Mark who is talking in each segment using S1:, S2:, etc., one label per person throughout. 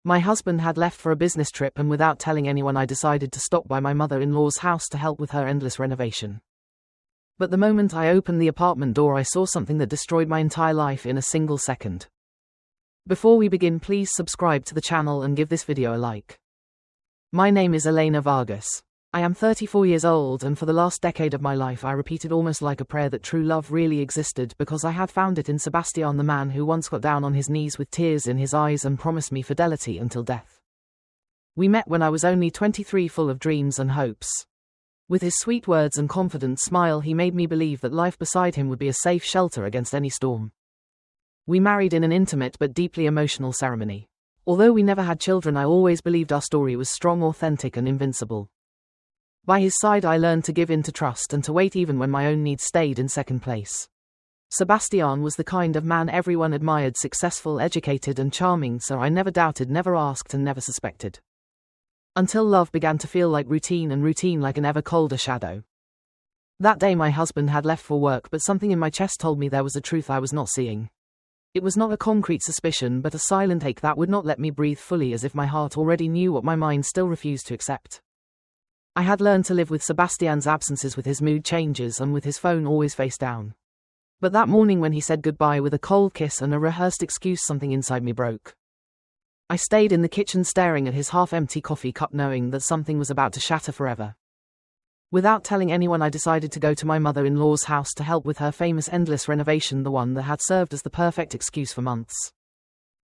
S1: My husband had left for a business trip, and without telling anyone I decided to stop by my mother-in-law's house to help with her endless renovation. But the moment I opened the apartment door, I saw something that destroyed my entire life in a single second. Before we begin, please subscribe to the channel and give this video a like. My name is Elena Vargas. I am 34 years old, and for the last decade of my life I repeated almost like a prayer that true love really existed, because I had found it in Sebastian, the man who once got down on his knees with tears in his eyes and promised me fidelity until death. We met when I was only 23, full of dreams and hopes. With his sweet words and confident smile, he made me believe that life beside him would be a safe shelter against any storm. We married in an intimate but deeply emotional ceremony. Although we never had children, I always believed our story was strong, authentic, and invincible. By his side I learned to give in to trust and to wait even when my own needs stayed in second place. Sebastian was the kind of man everyone admired: successful, educated, and charming, so I never doubted, never asked, and never suspected. Until love began to feel like routine, and routine like an ever colder shadow. That day my husband had left for work, but something in my chest told me there was a truth I was not seeing. It was not a concrete suspicion, but a silent ache that would not let me breathe fully, as if my heart already knew what my mind still refused to accept. I had learned to live with Sebastian's absences, with his mood changes, and with his phone always face down. But that morning when he said goodbye with a cold kiss and a rehearsed excuse, something inside me broke. I stayed in the kitchen staring at his half-empty coffee cup, knowing that something was about to shatter forever. Without telling anyone, I decided to go to my mother-in-law's house to help with her famous endless renovation, the one that had served as the perfect excuse for months.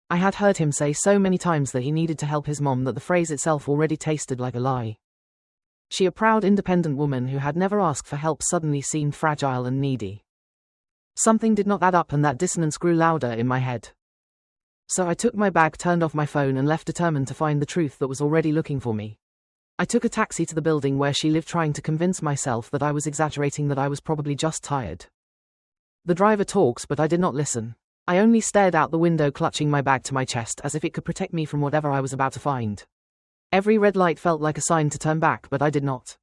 S1: I had heard him say so many times that he needed to help his mom that the phrase itself already tasted like a lie. She, a proud, independent woman who had never asked for help, suddenly seemed fragile and needy. Something did not add up, and that dissonance grew louder in my head. So I took my bag, turned off my phone, and left, determined to find the truth that was already looking for me. I took a taxi to the building where she lived, trying to convince myself that I was exaggerating, that I was probably just tired. The driver talked, but I did not listen. I only stared out the window, clutching my bag to my chest as if it could protect me from whatever I was about to find. Every red light felt like a sign to turn back, but I did not.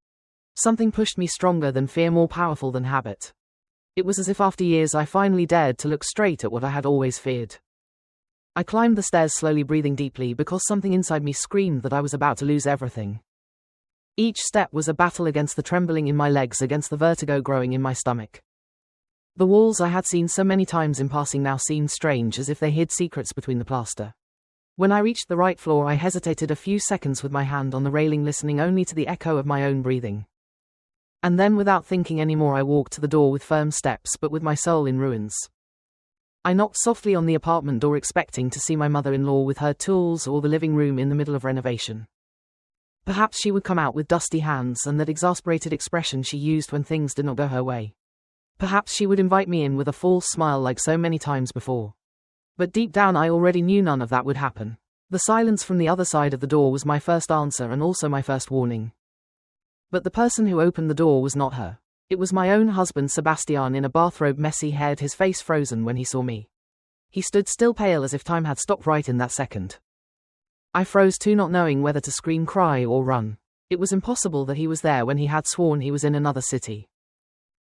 S1: Something pushed me stronger than fear, more powerful than habit. It was as if after years I finally dared to look straight at what I had always feared. I climbed the stairs slowly, breathing deeply, because something inside me screamed that I was about to lose everything. Each step was a battle against the trembling in my legs, against the vertigo growing in my stomach. The walls I had seen so many times in passing now seemed strange, as if they hid secrets between the plaster. When I reached the right floor, I hesitated a few seconds with my hand on the railing, listening only to the echo of my own breathing. And then, without thinking anymore, I walked to the door with firm steps, but with my soul in ruins. I knocked softly on the apartment door, expecting to see my mother-in-law with her tools, or the living room in the middle of renovation. Perhaps she would come out with dusty hands and that exasperated expression she used when things did not go her way. Perhaps she would invite me in with a false smile like so many times before. But deep down I already knew none of that would happen. The silence from the other side of the door was my first answer, and also my first warning. But the person who opened the door was not her. It was my own husband, Sebastian, in a bathrobe, messy haired, his face frozen when he saw me. He stood still, pale, as if time had stopped right in that second. I froze too, not knowing whether to scream, cry, or run. It was impossible that he was there when he had sworn he was in another city.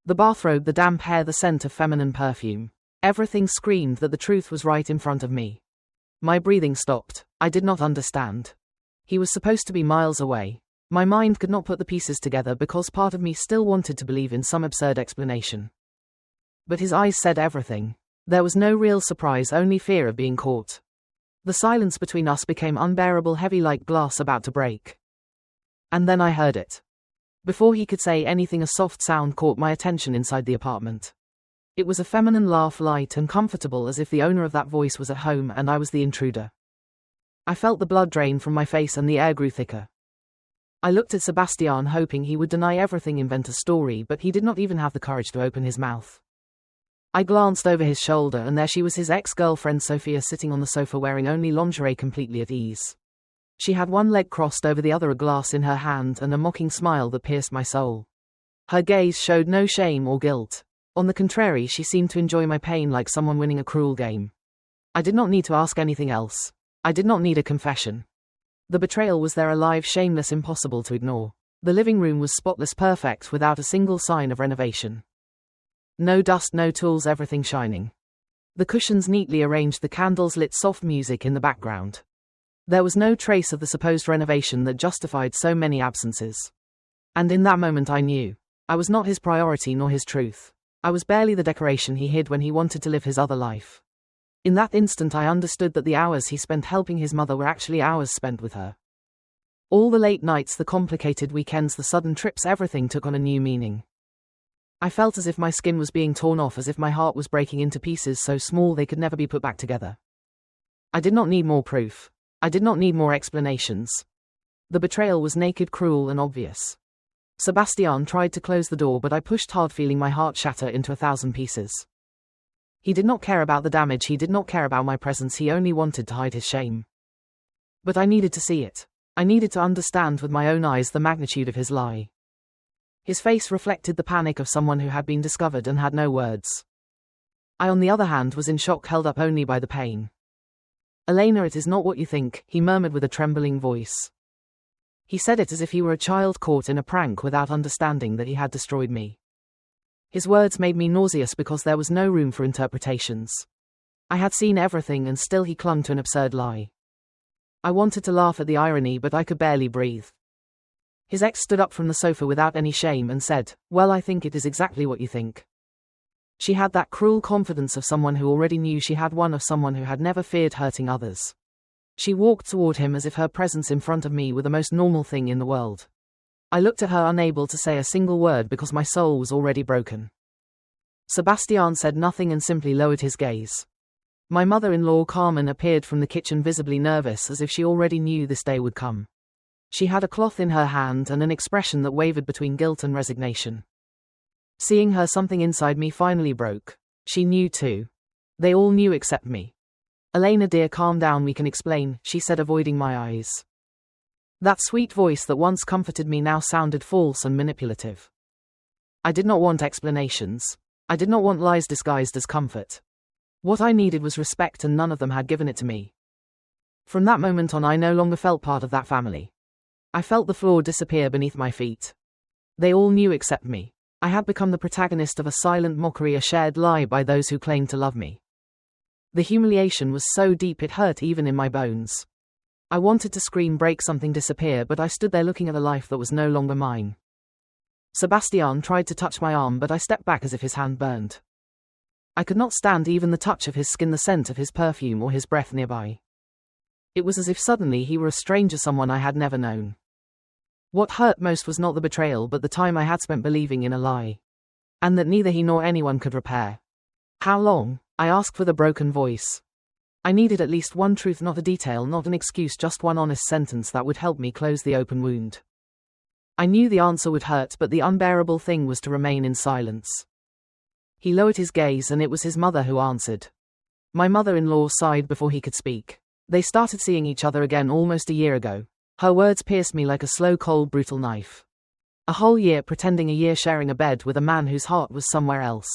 S1: The bathrobe, the damp hair, the scent of feminine perfume. Everything screamed that the truth was right in front of me. My breathing stopped. I did not understand. He was supposed to be miles away. My mind could not put the pieces together, because part of me still wanted to believe in some absurd explanation. But his eyes said everything. There was no real surprise, only fear of being caught. The silence between us became unbearable, heavy like glass about to break. And then I heard it. Before he could say anything, a soft sound caught my attention inside the apartment. It was a feminine laugh, light and comfortable, as if the owner of that voice was at home and I was the intruder. I felt the blood drain from my face and the air grew thicker. I looked at Sebastian, hoping he would deny everything, invent a story, but he did not even have the courage to open his mouth. I glanced over his shoulder, and there she was, his ex-girlfriend Sophia, sitting on the sofa wearing only lingerie, completely at ease. She had one leg crossed over the other, a glass in her hand, and a mocking smile that pierced my soul. Her gaze showed no shame or guilt. On the contrary, she seemed to enjoy my pain like someone winning a cruel game. I did not need to ask anything else. I did not need a confession. The betrayal was there, alive, shameless, impossible to ignore. The living room was spotless, perfect, without a single sign of renovation. No dust, no tools, everything shining. The cushions neatly arranged, the candles lit, soft music in the background. There was no trace of the supposed renovation that justified so many absences. And in that moment I knew. I was not his priority nor his truth. I was barely the decoration he hid when he wanted to live his other life. In that instant I understood that the hours he spent helping his mother were actually hours spent with her. All the late nights, the complicated weekends, the sudden trips, everything took on a new meaning. I felt as if my skin was being torn off, as if my heart was breaking into pieces so small they could never be put back together. I did not need more proof. I did not need more explanations. The betrayal was naked, cruel, and obvious. Sebastian tried to close the door, but I pushed hard, feeling my heart shatter into 1,000 pieces. He did not care about the damage, he did not care about my presence, he only wanted to hide his shame. But I needed to see it. I needed to understand with my own eyes the magnitude of his lie. His face reflected the panic of someone who had been discovered and had no words. I, on the other hand, was in shock, held up only by the pain. "Elena, it is not what you think," he murmured with a trembling voice. He said it as if he were a child caught in a prank without understanding that he had destroyed me. His words made me nauseous because there was no room for interpretations. I had seen everything, and still he clung to an absurd lie. I wanted to laugh at the irony, but I could barely breathe. His ex stood up from the sofa without any shame and said, "Well, I think it is exactly what you think." She had that cruel confidence of someone who already knew she had one, of someone who had never feared hurting others. She walked toward him as if her presence in front of me were the most normal thing in the world. I looked at her, unable to say a single word because my soul was already broken. Sebastian said nothing and simply lowered his gaze. My mother-in-law Carmen appeared from the kitchen, visibly nervous, as if she already knew this day would come. She had a cloth in her hand and an expression that wavered between guilt and resignation. Seeing her, something inside me finally broke. She knew too. They all knew except me. "Elena dear, calm down, we can explain," she said, avoiding my eyes. That sweet voice that once comforted me now sounded false and manipulative. I did not want explanations. I did not want lies disguised as comfort. What I needed was respect, and none of them had given it to me. From that moment on, I no longer felt part of that family. I felt the floor disappear beneath my feet. They all knew except me. I had become the protagonist of a silent mockery, a shared lie by those who claimed to love me. The humiliation was so deep it hurt even in my bones. I wanted to scream, break something, disappear, but I stood there looking at a life that was no longer mine. Sebastian tried to touch my arm, but I stepped back as if his hand burned. I could not stand even the touch of his skin, the scent of his perfume, or his breath nearby. It was as if suddenly he were a stranger, someone I had never known. What hurt most was not the betrayal, but the time I had spent believing in a lie. And that neither he nor anyone could repair. "How long?" I asked with a broken voice. I needed at least one truth, not a detail, not an excuse, just one honest sentence that would help me close the open wound. I knew the answer would hurt, but the unbearable thing was to remain in silence. He lowered his gaze, and it was his mother who answered. My mother-in-law sighed before he could speak. They started seeing each other again almost a year ago. Her words pierced me like a slow, cold, brutal knife. A whole year pretending, a year sharing a bed with a man whose heart was somewhere else.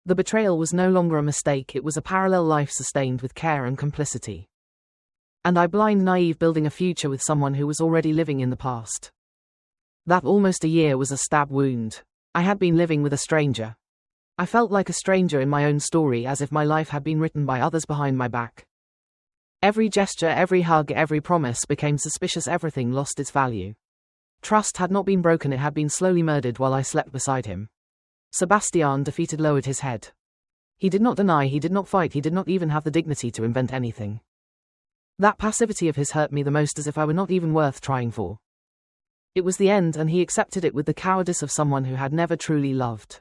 S1: The betrayal was no longer a mistake, it was a parallel life sustained with care and complicity. And I, blind, naive, building a future with someone who was already living in the past. That almost a year was a stab wound. I had been living with a stranger. I felt like a stranger in my own story, as if my life had been written by others behind my back. Every gesture, every hug, every promise became suspicious, everything lost its value. Trust had not been broken, it had been slowly murdered while I slept beside him. Sebastian, defeated, lowered his head. He did not deny, he did not fight, he did not even have the dignity to invent anything. That passivity of his hurt me the most, as if I were not even worth trying for. It was the end, and he accepted it with the cowardice of someone who had never truly loved.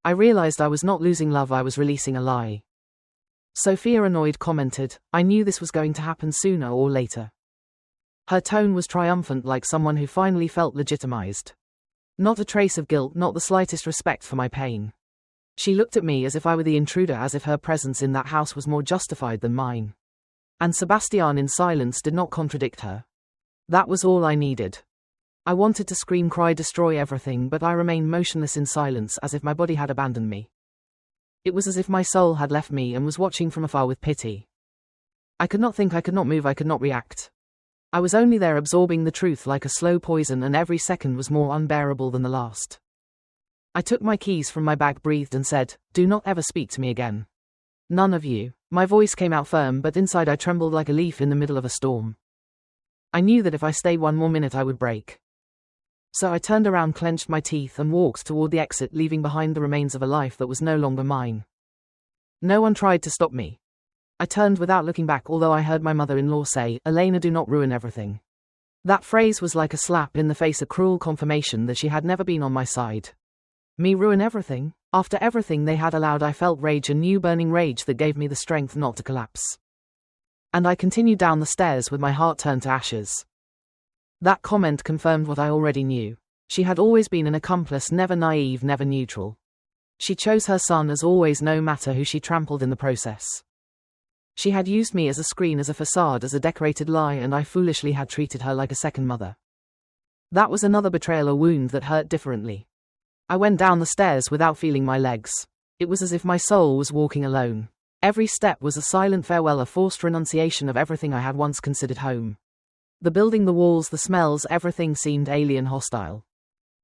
S1: I realized I was not losing love, I was releasing a lie. Sophia, annoyed, commented, "I knew this was going to happen sooner or later." Her tone was triumphant, like someone who finally felt legitimized. Not a trace of guilt, not the slightest respect for my pain. She looked at me as if I were the intruder, as if her presence in that house was more justified than mine. And Sebastian, in silence, did not contradict her. That was all I needed. I wanted to scream, cry, destroy everything, but I remained motionless in silence, as if my body had abandoned me. It was as if my soul had left me and was watching from afar with pity. I could not think, I could not move, I could not react. I was only there, absorbing the truth like a slow poison, and every second was more unbearable than the last. I took my keys from my bag, breathed, and said, "Do not ever speak to me again." None of you. My voice came out firm, but inside I trembled like a leaf in the middle of a storm. I knew that if I stayed one more minute I would break. So I turned around, clenched my teeth, and walked toward the exit, leaving behind the remains of a life that was no longer mine. No one tried to stop me. I turned without looking back, although I heard my mother-in-law say, "Elena, do not ruin everything." That phrase was like a slap in the face, a cruel confirmation that she had never been on my side. Me ruin everything? After everything they had allowed, I felt rage, a new burning rage that gave me the strength not to collapse. And I continued down the stairs with my heart turned to ashes. That comment confirmed what I already knew. She had always been an accomplice, never naive, never neutral. She chose her son as always, no matter who she trampled in the process. She had used me as a screen, as a facade, as a decorated lie, and I foolishly had treated her like a second mother. That was another betrayal, a wound that hurt differently. I went down the stairs without feeling my legs. It was as if my soul was walking alone. Every step was a silent farewell, a forced renunciation of everything I had once considered home. The building, the walls, the smells, everything seemed alien, hostile.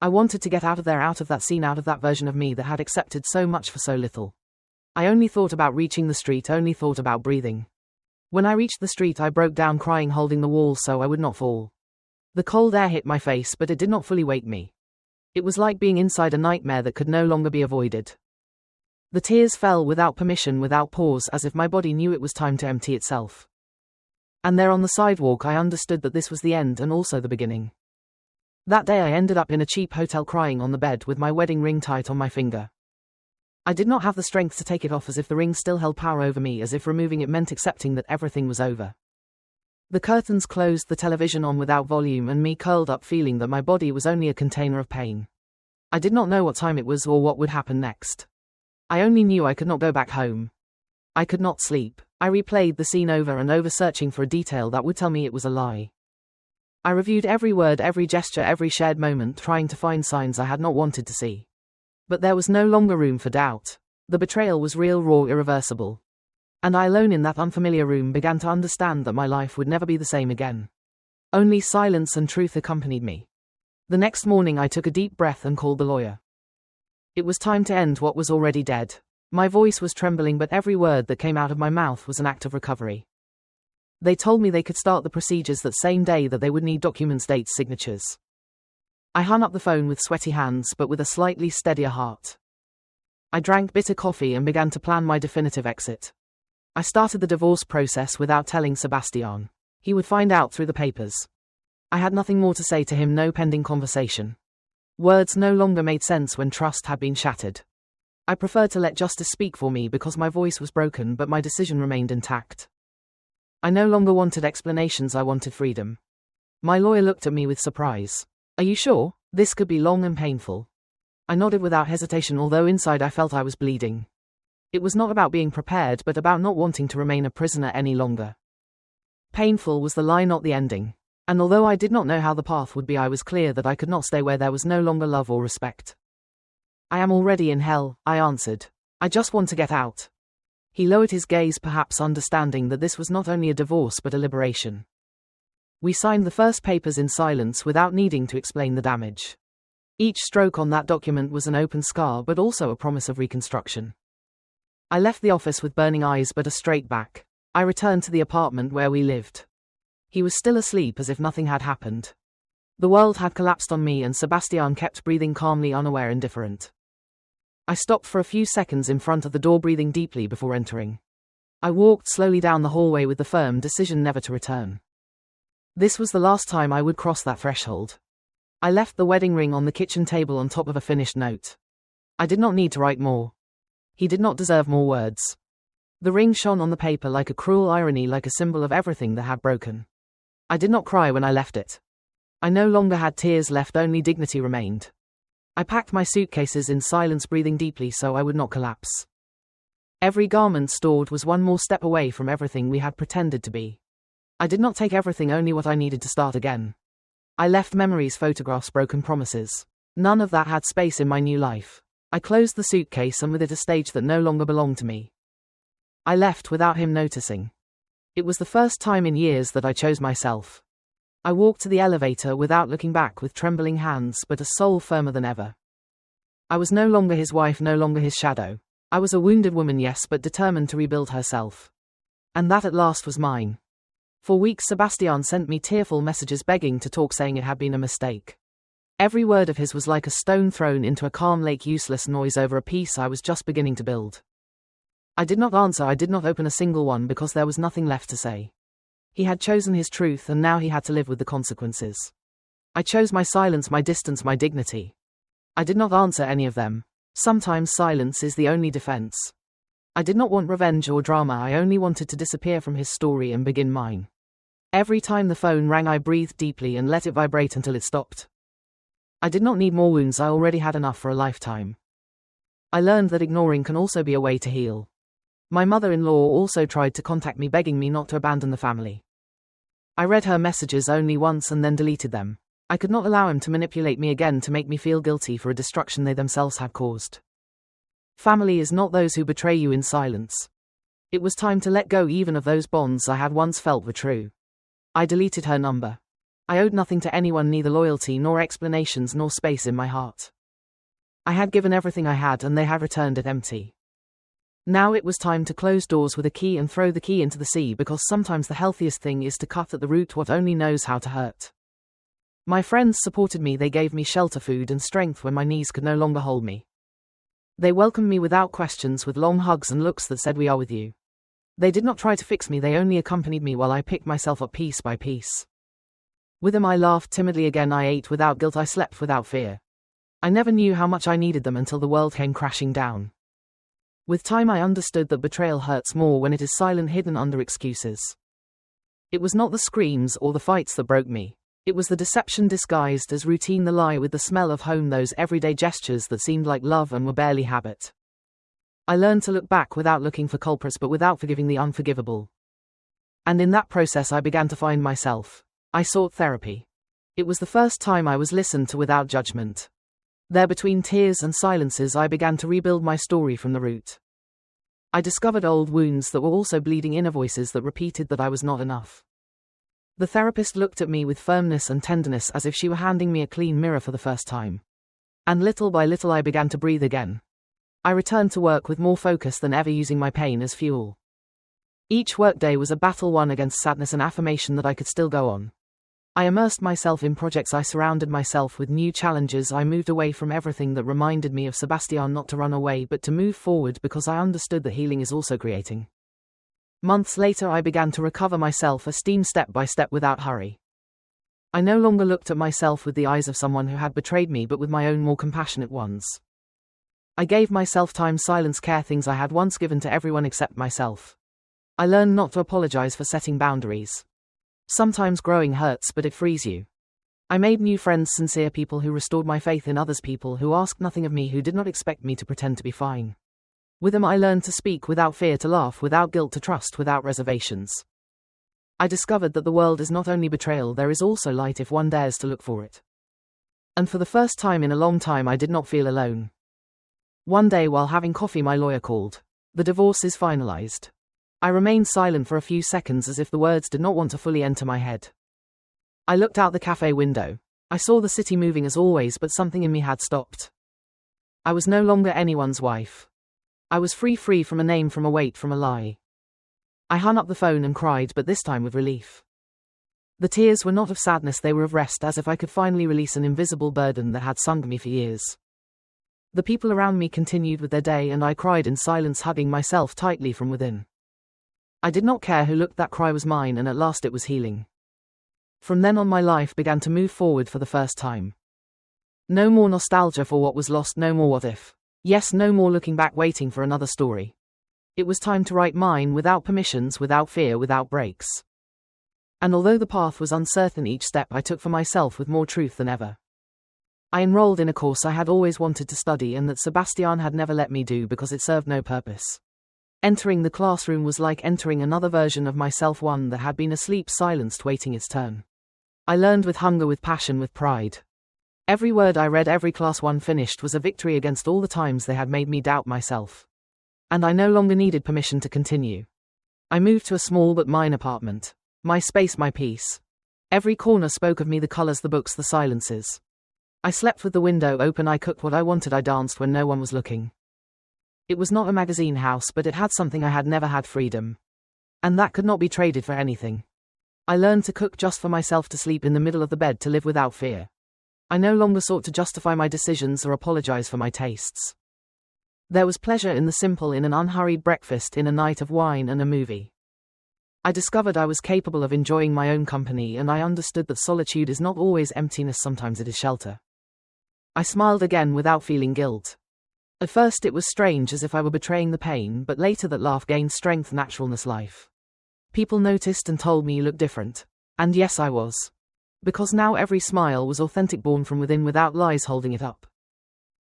S1: I wanted to get out of there, out of that scene, out of that version of me that had accepted so much for so little. I only thought about reaching the street, only thought about breathing. When I reached the street I broke down crying, holding the wall so I would not fall. The cold air hit my face, but it did not fully wake me. It was like being inside a nightmare that could no longer be avoided. The tears fell without permission, without pause, as if my body knew it was time to empty itself. And there on the sidewalk I understood that this was the end and also the beginning. That day I ended up in a cheap hotel, crying on the bed with my wedding ring tight on my finger. I did not have the strength to take it off, as if the ring still held power over me, as if removing it meant accepting that everything was over. The curtains closed, the television on without volume, and me curled up, feeling that my body was only a container of pain. I did not know what time it was or what would happen next. I only knew I could not go back home. I could not sleep. I replayed the scene over and over, searching for a detail that would tell me it was a lie. I reviewed every word, every gesture, every shared moment, trying to find signs I had not wanted to see. But there was no longer room for doubt. The betrayal was real, raw, irreversible. And I, alone in that unfamiliar room, began to understand that my life would never be the same again. Only silence and truth accompanied me. The next morning I took a deep breath and called the lawyer. It was time to end what was already dead. My voice was trembling, but every word that came out of my mouth was an act of recovery. They told me they could start the procedures that same day, that they would need documents, dates, signatures. I hung up the phone with sweaty hands, but with a slightly steadier heart. I drank bitter coffee and began to plan my definitive exit. I started the divorce process without telling Sebastian. He would find out through the papers. I had nothing more to say to him, no pending conversation. Words no longer made sense when trust had been shattered. I preferred to let justice speak for me because my voice was broken, but my decision remained intact. I no longer wanted explanations, I wanted freedom. My lawyer looked at me with surprise. "Are you sure? This could be long and painful." I nodded without hesitation, although inside I felt I was bleeding. It was not about being prepared, but about not wanting to remain a prisoner any longer. Painful was the lie, not the ending. And although I did not know how the path would be, I was clear that I could not stay where there was no longer love or respect. "I am already in hell," I answered. "I just want to get out." He lowered his gaze, perhaps understanding that this was not only a divorce but a liberation. We signed the first papers in silence without needing to explain the damage. Each stroke on that document was an open scar, but also a promise of reconstruction. I left the office with burning eyes but a straight back. I returned to the apartment where we lived. He was still asleep, as if nothing had happened. The world had collapsed on me, and Sebastian kept breathing calmly, unaware, indifferent. I stopped for a few seconds in front of the door, breathing deeply before entering. I walked slowly down the hallway with the firm decision never to return. This was the last time I would cross that threshold. I left the wedding ring on the kitchen table on top of a finished note. I did not need to write more. He did not deserve more words. The ring shone on the paper like a cruel irony, like a symbol of everything that had broken. I did not cry when I left it. I no longer had tears left, only dignity remained. I packed my suitcases in silence, breathing deeply so I would not collapse. Every garment stored was one more step away from everything we had pretended to be. I did not take everything, only what I needed to start again. I left memories, photographs, broken promises. None of that had space in my new life. I closed the suitcase and with it a stage that no longer belonged to me. I left without him noticing. It was the first time in years that I chose myself. I walked to the elevator without looking back, with trembling hands but a soul firmer than ever. I was no longer his wife, no longer his shadow. I was a wounded woman, yes, but determined to rebuild herself. And that at last was mine. For weeks Sebastian sent me tearful messages begging to talk, saying it had been a mistake. Every word of his was like a stone thrown into a calm lake, useless noise over a piece I was just beginning to build. I did not answer, I did not open a single one, because there was nothing left to say. He had chosen his truth, and now he had to live with the consequences. I chose my silence, my distance, my dignity. I did not answer any of them. Sometimes silence is the only defense. I did not want revenge or drama, I only wanted to disappear from his story and begin mine. Every time the phone rang I breathed deeply and let it vibrate until it stopped. I did not need more wounds, I already had enough for a lifetime. I learned that ignoring can also be a way to heal. My mother-in-law also tried to contact me begging me not to abandon the family. I read her messages only once and then deleted them. I could not allow him to manipulate me again to make me feel guilty for a destruction they themselves had caused. Family is not those who betray you in silence. It was time to let go even of those bonds I had once felt were true. I deleted her number. I owed nothing to anyone, neither loyalty nor explanations nor space in my heart. I had given everything I had and they had returned it empty. Now it was time to close doors with a key and throw the key into the sea, because sometimes the healthiest thing is to cut at the root what only knows how to hurt. My friends supported me, they gave me shelter, food and strength when my knees could no longer hold me. They welcomed me without questions, with long hugs and looks that said, "We are with you." They did not try to fix me, they only accompanied me while I picked myself up piece by piece. With them I laughed timidly again, I ate without guilt, I slept without fear. I never knew how much I needed them until the world came crashing down. With time I understood that betrayal hurts more when it is silent, hidden under excuses. It was not the screams or the fights that broke me. It was the deception disguised as routine, the lie with the smell of home, those everyday gestures that seemed like love and were barely habit. I learned to look back without looking for culprits, but without forgiving the unforgivable. And in that process I began to find myself. I sought therapy. It was the first time I was listened to without judgment. There, between tears and silences, I began to rebuild my story from the root. I discovered old wounds that were also bleeding, inner voices that repeated that I was not enough. The therapist looked at me with firmness and tenderness, as if she were handing me a clean mirror for the first time. And little by little I began to breathe again. I returned to work with more focus than ever, using my pain as fuel. Each workday was a battle won against sadness, an affirmation that I could still go on. I immersed myself in projects, I surrounded myself with new challenges, I moved away from everything that reminded me of Sebastian, not to run away but to move forward, because I understood that healing is also creating. Months later I began to recover my self-esteem step by step without hurry. I no longer looked at myself with the eyes of someone who had betrayed me, but with my own more compassionate ones. I gave myself time, silence, care, things I had once given to everyone except myself. I learned not to apologize for setting boundaries. Sometimes growing hurts, but it frees you. I made new friends, sincere people who restored my faith in others, people who asked nothing of me, who did not expect me to pretend to be fine. With them I learned to speak without fear, to laugh without guilt, to trust without reservations. I discovered that the world is not only betrayal, there is also light if one dares to look for it. And for the first time in a long time I did not feel alone. One day while having coffee my lawyer called. The divorce is finalized. I remained silent for a few seconds, as if the words did not want to fully enter my head. I looked out the cafe window. I saw the city moving as always, but something in me had stopped. I was no longer anyone's wife. I was free from a name, from a weight, from a lie. I hung up the phone and cried, but this time with relief. The tears were not of sadness, they were of rest, as if I could finally release an invisible burden that had sunk me for years. The people around me continued with their day, and I cried in silence, hugging myself tightly from within. I did not care who looked, that cry was mine, and at last it was healing. From then on my life began to move forward for the first time. No more nostalgia for what was lost, no more what if. Yes, no more looking back, waiting for another story. It was time to write mine, without permissions, without fear, without breaks. And although the path was uncertain, each step I took for myself with more truth than ever. I enrolled in a course I had always wanted to study and that Sebastian had never let me do because it served no purpose. Entering the classroom was like entering another version of myself, one that had been asleep, silenced, waiting its turn. I learned with hunger, with passion, with pride. Every word I read, every class one finished was a victory against all the times they had made me doubt myself. And I no longer needed permission to continue. I moved to a small but mine apartment. My space, my peace. Every corner spoke of me, the colors, the books, the silences. I slept with the window open, I cooked what I wanted, I danced when no one was looking. It was not a magazine house, but it had something I had never had: freedom. And that could not be traded for anything. I learned to cook just for myself, to sleep in the middle of the bed, to live without fear. I no longer sought to justify my decisions or apologize for my tastes. There was pleasure in the simple, in an unhurried breakfast, in a night of wine and a movie. I discovered I was capable of enjoying my own company, and I understood that solitude is not always emptiness, sometimes it is shelter. I smiled again without feeling guilt. At first it was strange, as if I were betraying the pain, but later that laugh gained strength, naturalness, life. People noticed and told me, "You look different." And yes, I was. Because now every smile was authentic, born from within, without lies holding it up.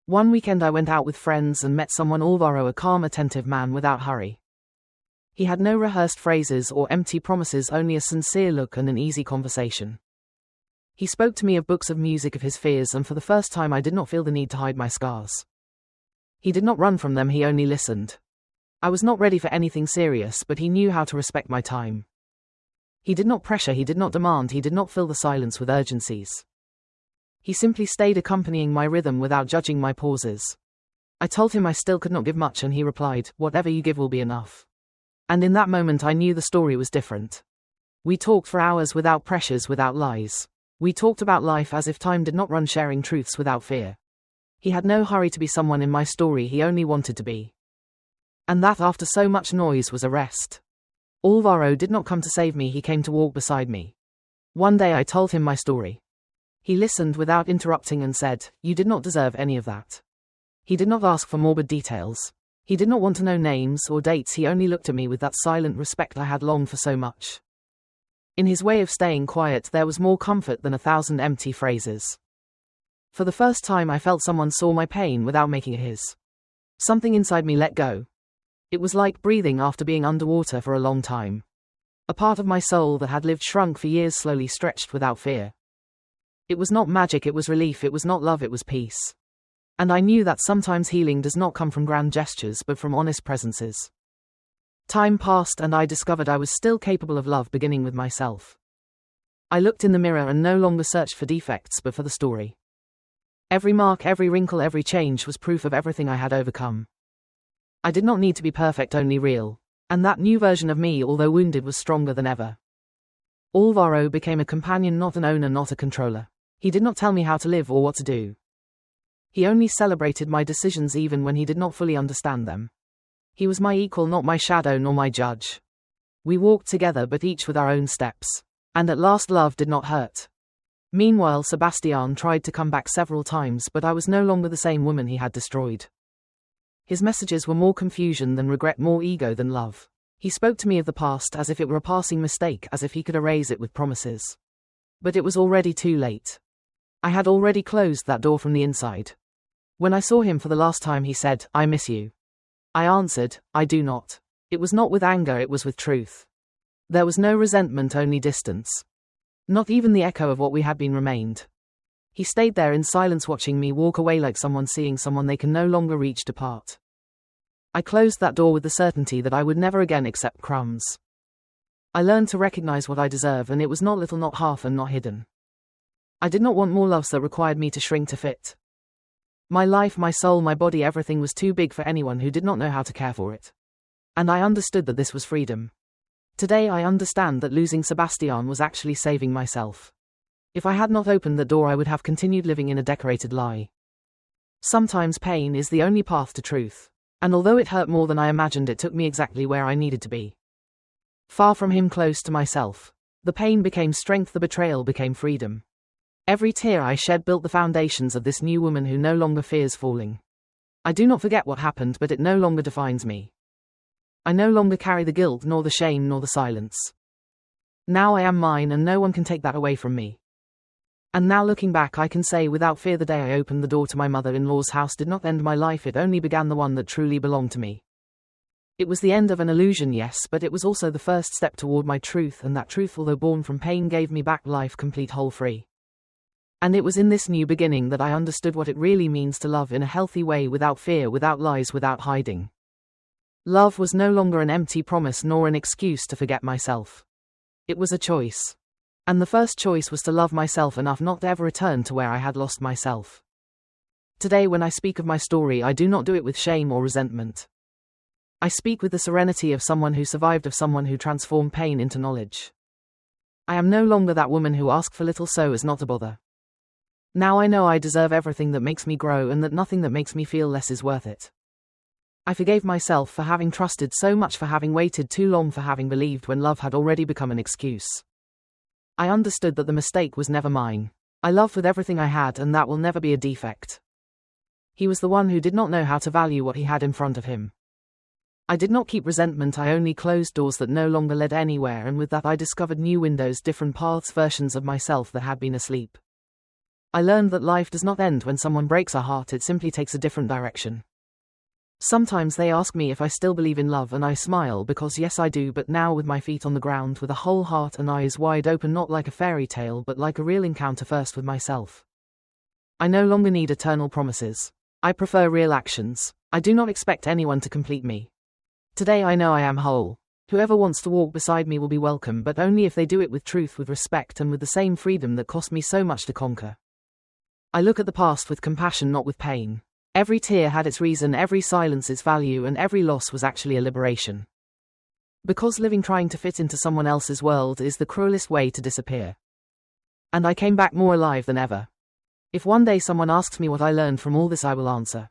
S1: One weekend I went out with friends and met someone, Alvaro, a calm, attentive man without hurry. He had no rehearsed phrases or empty promises, only a sincere look and an easy conversation. He spoke to me of books, of music, of his fears, and for the first time I did not feel the need to hide my scars. He did not run from them, he only listened. I was not ready for anything serious, but he knew how to respect my time. He did not pressure, he did not demand, he did not fill the silence with urgencies. He simply stayed, accompanying my rhythm without judging my pauses. I told him I still could not give much, and he replied, "Whatever you give will be enough." And in that moment I knew the story was different. We talked for hours, without pressures, without lies. We talked about life as if time did not run, sharing truths without fear. He had no hurry to be someone in my story, he only wanted to be. And that, after so much noise, was a rest. Alvaro did not come to save me, he came to walk beside me. One day I told him my story. He listened without interrupting and said, "You did not deserve any of that." He did not ask for morbid details. He did not want to know names or dates, he only looked at me with that silent respect I had longed for so much. In his way of staying quiet there was more comfort than 1,000 empty phrases. For the first time I felt someone saw my pain without making it his. Something inside me let go. It was like breathing after being underwater for a long time. A part of my soul that had lived shrunk for years slowly stretched without fear. It was not magic, it was relief, it was not love, it was peace. And I knew that sometimes healing does not come from grand gestures but from honest presences. Time passed and I discovered I was still capable of love, beginning with myself. I looked in the mirror and no longer searched for defects but for the story. Every mark, every wrinkle, every change was proof of everything I had overcome. I did not need to be perfect, only real. And that new version of me, although wounded, was stronger than ever. Alvaro became a companion, not an owner, not a controller. He did not tell me how to live or what to do. He only celebrated my decisions even when he did not fully understand them. He was my equal, not my shadow nor my judge. We walked together but each with our own steps. And at last love did not hurt. Meanwhile Sebastian tried to come back several times, but I was no longer the same woman he had destroyed. His messages were more confusion than regret, more ego than love. He spoke to me of the past as if it were a passing mistake, as if he could erase it with promises. But it was already too late. I had already closed that door from the inside. When I saw him for the last time he said, "I miss you." I answered, "I do not." It was not with anger, it was with truth. There was no resentment, only distance. Not even the echo of what we had been remained. He stayed there in silence, watching me walk away like someone seeing someone they can no longer reach depart. I closed that door with the certainty that I would never again accept crumbs. I learned to recognize what I deserve, and it was not little, not half, and not hidden. I did not want more loves that required me to shrink to fit. My life, my soul, my body, everything was too big for anyone who did not know how to care for it. And I understood that this was freedom. Today I understand that losing Sebastian was actually saving myself. If I had not opened the door I would have continued living in a decorated lie. Sometimes pain is the only path to truth. And although it hurt more than I imagined, it took me exactly where I needed to be. Far from him, close to myself. The pain became strength, the betrayal became freedom. Every tear I shed built the foundations of this new woman who no longer fears falling. I do not forget what happened, but it no longer defines me. I no longer carry the guilt, nor the shame, nor the silence. Now I am mine, and no one can take that away from me. And now looking back I can say without fear, the day I opened the door to my mother-in-law's house did not end my life, it only began the one that truly belonged to me. It was the end of an illusion, yes, but it was also the first step toward my truth, and that truth, although born from pain, gave me back life, complete, whole, free. And it was in this new beginning that I understood what it really means to love in a healthy way, without fear, without lies, without hiding. Love was no longer an empty promise nor an excuse to forget myself. It was a choice. And the first choice was to love myself enough not to ever return to where I had lost myself. Today when I speak of my story, I do not do it with shame or resentment. I speak with the serenity of someone who survived, of someone who transformed pain into knowledge. I am no longer that woman who asked for little so as not to bother. Now I know I deserve everything that makes me grow, and that nothing that makes me feel less is worth it. I forgave myself for having trusted so much, for having waited too long, for having believed when love had already become an excuse. I understood that the mistake was never mine. I loved with everything I had, and that will never be a defect. He was the one who did not know how to value what he had in front of him. I did not keep resentment, I only closed doors that no longer led anywhere, and with that I discovered new windows, different paths, versions of myself that had been asleep. I learned that life does not end when someone breaks our heart, it simply takes a different direction. Sometimes they ask me if I still believe in love, and I smile because yes I do, but now with my feet on the ground, with a whole heart and eyes wide open, not like a fairy tale but like a real encounter, first with myself. I no longer need eternal promises. I prefer real actions. I do not expect anyone to complete me. Today I know I am whole. Whoever wants to walk beside me will be welcome, but only if they do it with truth, with respect, and with the same freedom that cost me so much to conquer. I look at the past with compassion, not with pain. Every tear had its reason, every silence its value, and every loss was actually a liberation. Because living trying to fit into someone else's world is the cruelest way to disappear. And I came back more alive than ever. If one day someone asks me what I learned from all this, I will answer.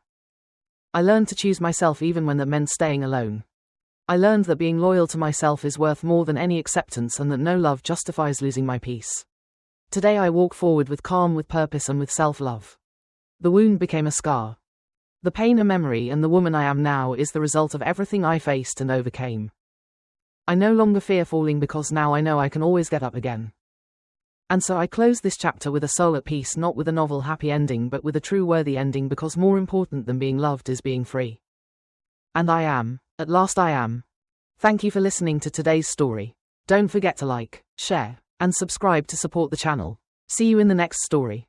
S1: I learned to choose myself even when that meant staying alone. I learned that being loyal to myself is worth more than any acceptance, and that no love justifies losing my peace. Today I walk forward with calm, with purpose, and with self-love. The wound became a scar. The pain a memory, and the woman I am now is the result of everything I faced and overcame. I no longer fear falling because now I know I can always get up again. And so I close this chapter with a soul at peace, not with a novel happy ending but with a true worthy ending, because more important than being loved is being free. And I am. At last I am. Thank you for listening to today's story. Don't forget to like, share, and subscribe to support the channel. See you in the next story.